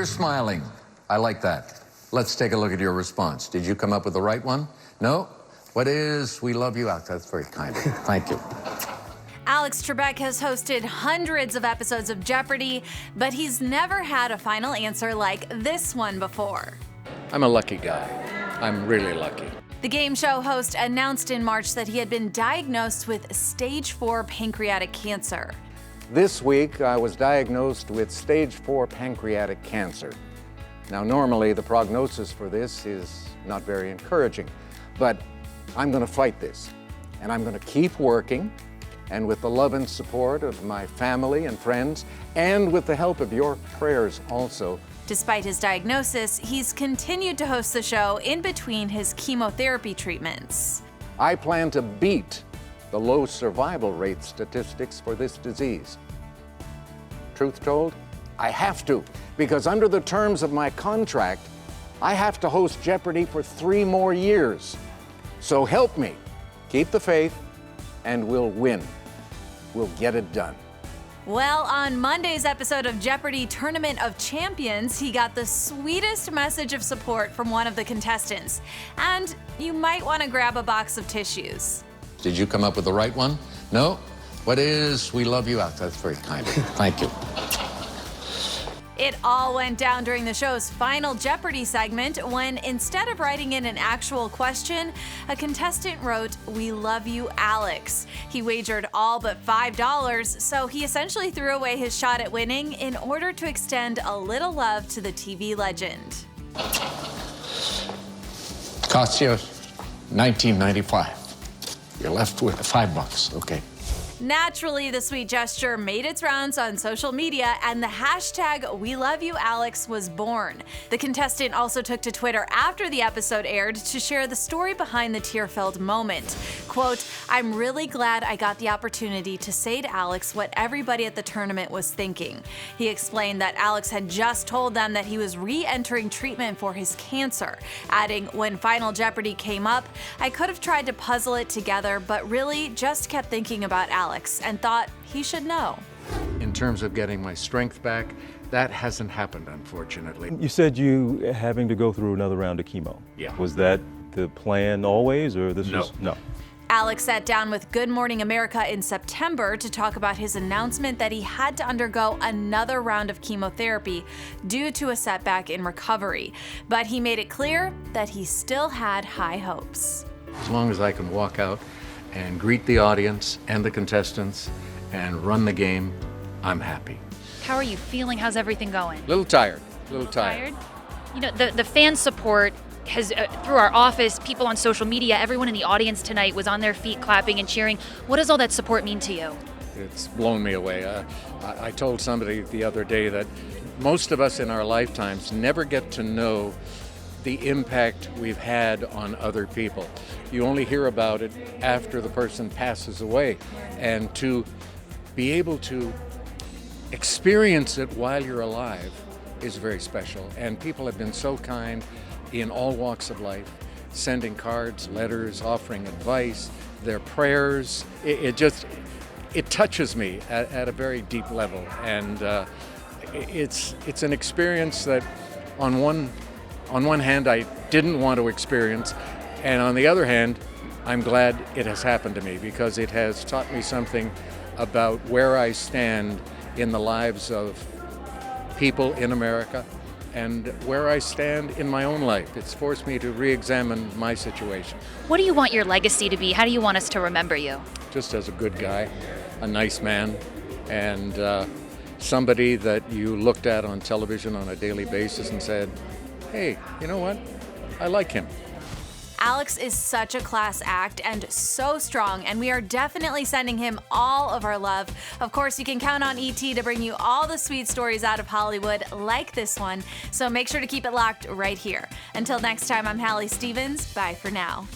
You're smiling. I like that. Let's take a look at your response. Did you come up with the right one? No? What is "we love you" out? That's very kind of you. Thank you. Alex Trebek has hosted hundreds of episodes of Jeopardy, but he's never had a final answer like this one before. I'm a lucky guy. I'm really lucky. The game show host announced in March that he had been diagnosed with stage 4 pancreatic cancer. This week, I was diagnosed with stage 4 pancreatic cancer. Now, normally, the prognosis for this is not very encouraging, but I'm going to fight this, and I'm going to keep working, and with the love and support of my family and friends, and with the help of your prayers also. Despite his diagnosis, he's continued to host the show in between his chemotherapy treatments. I plan to beat the low survival rate statistics for this disease. Truth told, I have to, because under the terms of my contract, I have to host Jeopardy for 3 more years. So help me, keep the faith, and we'll win. We'll get it done. Well, on Monday's episode of Jeopardy Tournament of Champions, he got the sweetest message of support from one of the contestants. And you might want to grab a box of tissues. Did you come up with the right one? No? What is "we love you" out? That's very kind of you. Thank you. It all went down during the show's Final Jeopardy segment when, instead of writing in an actual question, a contestant wrote, "We love you, Alex." He wagered all but $5, so he essentially threw away his shot at winning in order to extend a little love to the TV legend. Costs you $19.95. You're left with $5, okay. Naturally, the sweet gesture made its rounds on social media, and the hashtag #WeLoveYouAlex was born. The contestant also took to Twitter after the episode aired to share the story behind the tear-filled moment. Quote, "I'm really glad I got the opportunity to say to Alex what everybody at the tournament was thinking." He explained that Alex had just told them that he was re-entering treatment for his cancer, adding, "When Final Jeopardy came up, I could have tried to puzzle it together, but really just kept thinking about Alex and thought he should know." In terms of getting my strength back, that hasn't happened, unfortunately. You said you having to go through another round of chemo. Yeah. Was that the plan always, or this was? No. Alex sat down with Good Morning America in September to talk about his announcement that he had to undergo another round of chemotherapy due to a setback in recovery. But he made it clear that he still had high hopes. As long as I can walk out and greet the audience and the contestants and run the game, I'm happy. How are you feeling? How's everything going? A little tired. You know, the fan support has, through our office, people on social media, everyone in the audience tonight was on their feet clapping and cheering. What does all that support mean to you? It's blown me away. I told somebody the other day that most of us in our lifetimes never get to know the impact we've had on other people. You only hear about it after the person passes away. And to be able to experience it while you're alive is very special. And people have been so kind in all walks of life, sending cards, letters, offering advice, their prayers. It touches me at a very deep level. And it's an experience that on one hand, I didn't want to experience, and on the other hand, I'm glad it has happened to me because it has taught me something about where I stand in the lives of people in America and where I stand in my own life. It's forced me to re-examine my situation. What do you want your legacy to be? How do you want us to remember you? Just as a good guy, a nice man, and somebody that you looked at on television on a daily basis and said, "Hey, you know what? I like him." Alex is such a class act and so strong, and we are definitely sending him all of our love. Of course, you can count on ET to bring you all the sweet stories out of Hollywood like this one, so make sure to keep it locked right here. Until next time, I'm Hallie Stevens. Bye for now.